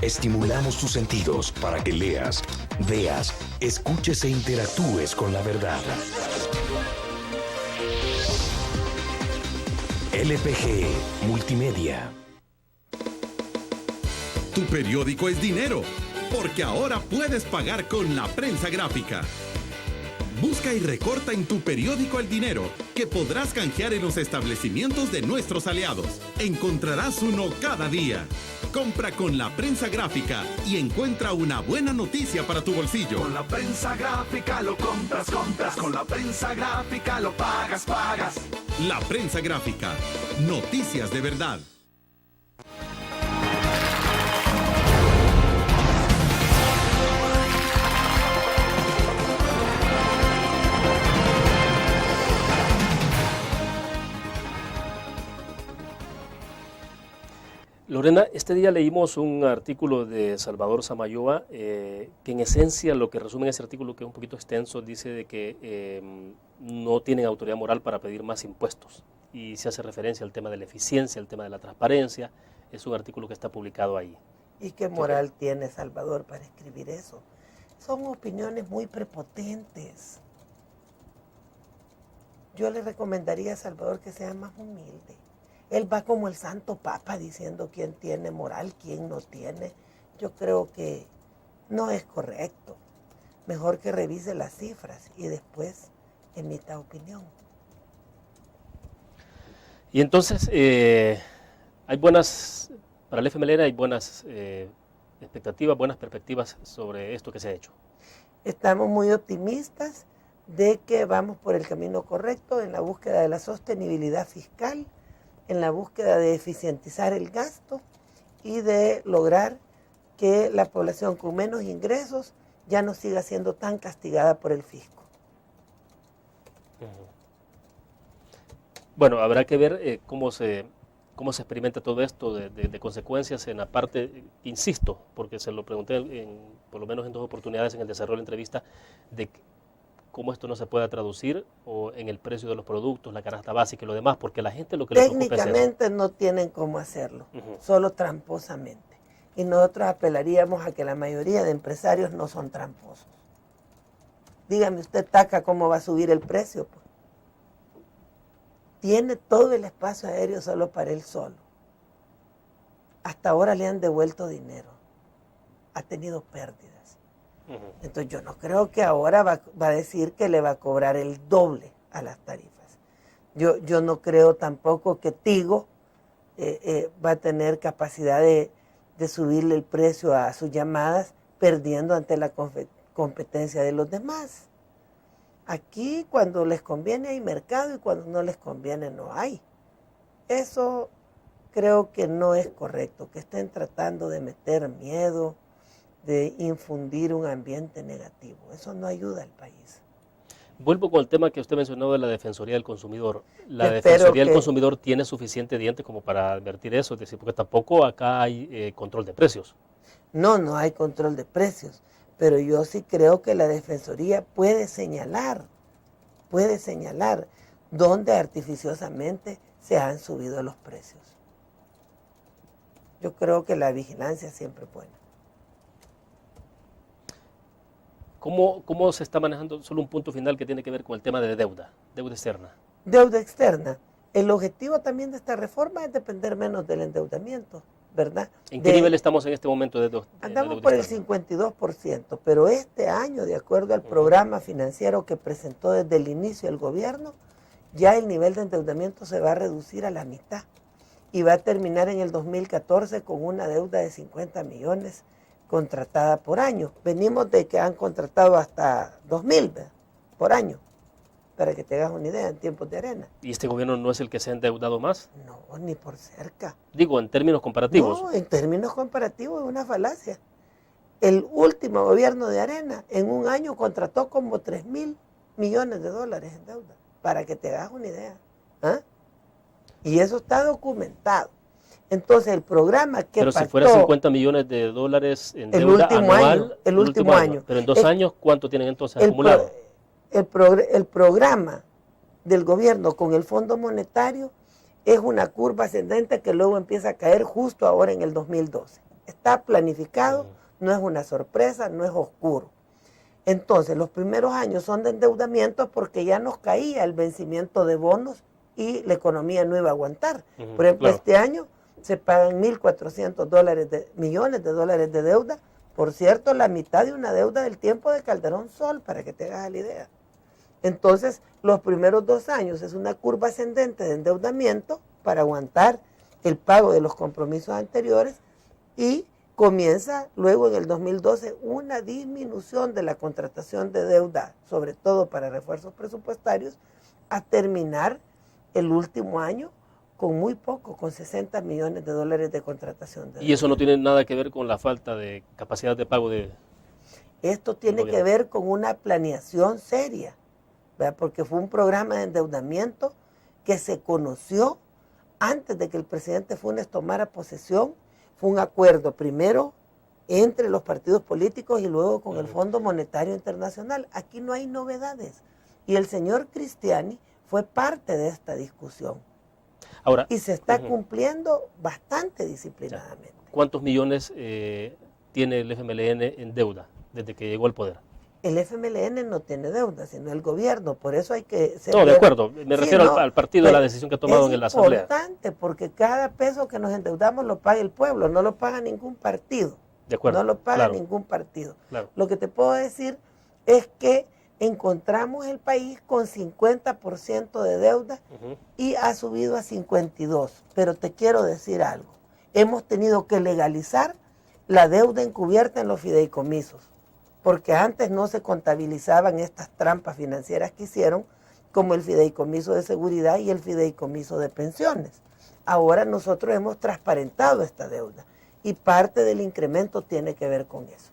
Estimulamos tus sentidos para que leas, veas, escuches e interactúes con la verdad. LPG Multimedia. Tu periódico es dinero, porque ahora puedes pagar con la prensa gráfica. Busca y recorta en tu periódico El Dinero, que podrás canjear en los establecimientos de nuestros aliados. Encontrarás uno cada día. Compra con la prensa gráfica y encuentra una buena noticia para tu bolsillo. Con la prensa gráfica lo compras. Con la prensa gráfica lo pagas. La prensa gráfica. Noticias de verdad. Lorena, este día leímos un artículo de Salvador Samayoa que en esencia lo que resume en ese artículo, que es un poquito extenso, dice de que no tienen autoridad moral para pedir más impuestos y se hace referencia al tema de la eficiencia, al tema de la transparencia. Es un artículo que está publicado ahí. ¿Y qué moral tiene Salvador para escribir eso? Son opiniones muy prepotentes. Yo le recomendaría a Salvador que sea más humilde. Él va como el Santo Papa diciendo quién tiene moral, quién no tiene. Yo creo que no es correcto. Mejor que revise las cifras y después emita opinión. Y entonces, hay buenas, para el FMLN hay buenas expectativas, buenas perspectivas sobre esto que se ha hecho. Estamos muy optimistas de que vamos por el camino correcto en la búsqueda de la sostenibilidad fiscal, en la búsqueda de eficientizar el gasto y de lograr que la población con menos ingresos ya no siga siendo tan castigada por el fisco. Bueno, habrá que ver cómo se experimenta todo esto de consecuencias en la parte, insisto, porque se lo pregunté por lo menos en 2 oportunidades en el desarrollo de la entrevista, de cómo esto no se pueda traducir o en el precio de los productos, la canasta básica y lo demás, porque la gente lo que le preocupa es eso. Técnicamente no tienen cómo hacerlo, solo tramposamente. Y nosotros apelaríamos a que la mayoría de empresarios no son tramposos. Dígame usted, Taca, ¿cómo va a subir el precio? Pues tiene todo el espacio aéreo solo para él solo. hasta ahora le han devuelto dinero, ha tenido pérdidas. Entonces yo no creo que ahora va a decir que le va a cobrar el doble a las tarifas. Yo no creo tampoco que Tigo va a tener capacidad de subirle el precio a sus llamadas, perdiendo ante la competencia de los demás. Aquí cuando les conviene hay mercado y cuando no les conviene no hay. Eso creo que no es correcto, que estén tratando de meter miedo, de infundir un ambiente negativo. Eso no ayuda al país. Vuelvo con el tema que usted mencionó de la Defensoría del Consumidor. ¿La Defensoría del Consumidor tiene suficiente diente como para advertir eso? Es decir, porque tampoco acá hay control de precios. No hay control de precios, pero yo sí creo que la Defensoría puede señalar dónde artificiosamente se han subido los precios. Yo creo que la vigilancia siempre es buena. ¿Cómo se está manejando? Solo un punto final que tiene que ver con el tema de deuda externa. Deuda externa. El objetivo también de esta reforma es depender menos del endeudamiento, ¿verdad? ¿En qué nivel estamos en este momento de deuda? Andamos por el 52%, pero este año, de acuerdo al programa financiero que presentó desde el inicio el gobierno, ya el nivel de endeudamiento se va a reducir a la mitad y va a terminar en el 2014 con una deuda de 50 millones contratada por año. Venimos de que han contratado hasta 2.000 por año, para que te hagas una idea, en tiempos de Arena. ¿Y este gobierno no es el que se ha endeudado más? No, ni por cerca. Digo, en términos comparativos. No, en términos comparativos es una falacia. El último gobierno de Arena en un año contrató como 3.000 millones de dólares en deuda, para que te hagas una idea. ¿Ah? Y eso está documentado. Entonces el programa que pero si fuera 50 millones de dólares en deuda anual, el último año. Pero en 2 años, ¿cuánto tienen entonces acumulado? El programa del gobierno con el Fondo Monetario es una curva ascendente que luego empieza a caer justo ahora en el 2012. Está planificado, no es una sorpresa, no es oscuro. Entonces los primeros años son de endeudamiento porque ya nos caía el vencimiento de bonos y la economía no iba a aguantar. Por ejemplo, este año se pagan 1.400 millones de dólares de deuda. Por cierto, la mitad de una deuda del tiempo de Calderón Sol, para que te hagas la idea. Entonces, los primeros 2 años es una curva ascendente de endeudamiento para aguantar el pago de los compromisos anteriores y comienza luego en el 2012 una disminución de la contratación de deuda, sobre todo para refuerzos presupuestarios, a terminar el último año con muy poco, con 60 millones de dólares de contratación de deuda. ¿Y eso no tiene nada que ver con la falta de capacidad de pago de...? Esto tiene que ver con una planeación seria, ¿verdad? Porque fue un programa de endeudamiento que se conoció antes de que el presidente Funes tomara posesión. Fue un acuerdo primero entre los partidos políticos y luego con el Fondo Monetario Internacional. Aquí no hay novedades. Y el señor Cristiani fue parte de esta discusión. Ahora, y se está cumpliendo bastante disciplinadamente. ¿Cuántos millones tiene el FMLN en deuda desde que llegó al poder? El FMLN no tiene deuda, sino el gobierno, por eso hay que... No, de acuerdo, me refiero al partido, a la decisión que ha tomado en la Asamblea. Es importante porque cada peso que nos endeudamos lo paga el pueblo, no lo paga ningún partido. De acuerdo, no lo paga ningún partido. Claro. Lo que te puedo decir es que encontramos el país con 50% de deuda y ha subido a 52%. Pero te quiero decir algo, hemos tenido que legalizar la deuda encubierta en los fideicomisos, porque antes no se contabilizaban estas trampas financieras que hicieron, como el fideicomiso de seguridad y el fideicomiso de pensiones. Ahora nosotros hemos transparentado esta deuda y parte del incremento tiene que ver con eso.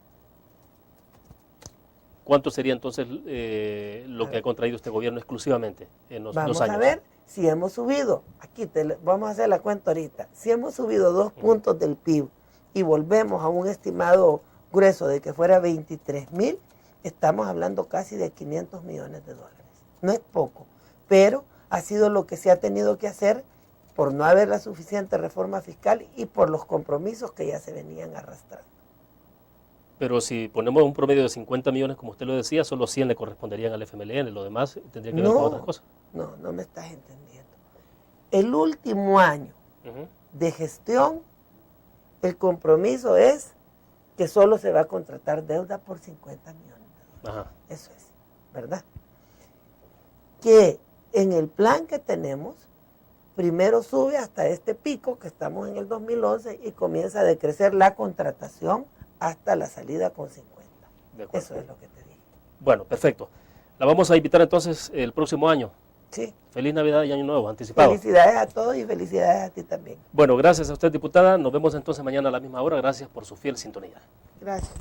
¿Cuánto sería entonces lo que ha contraído este gobierno exclusivamente en los 2 años? Vamos a ver si hemos subido, vamos a hacer la cuenta ahorita, si hemos subido 2 puntos del PIB y volvemos a un estimado grueso de que fuera 23.000, estamos hablando casi de 500 millones de dólares. No es poco, pero ha sido lo que se ha tenido que hacer por no haber la suficiente reforma fiscal y por los compromisos que ya se venían arrastrando. Pero si ponemos un promedio de 50 millones, como usted lo decía, solo 100 le corresponderían al FMLN, lo demás tendría que ver con otras cosas. No me estás entendiendo. El último año de gestión El compromiso es que solo se va a contratar deuda por 50 millones de dólares. Ajá. Eso es, ¿verdad? Que en el plan que tenemos, primero sube hasta este pico que estamos en el 2011 y comienza a decrecer la contratación hasta la salida con 50. De acuerdo. Eso es lo que te dije. Bueno, perfecto. La vamos a invitar entonces el próximo año. Sí. Feliz Navidad y Año Nuevo, anticipado. Felicidades a todos y felicidades a ti también. Bueno, gracias a usted, diputada. Nos vemos entonces mañana a la misma hora. Gracias por su fiel sintonía. Gracias.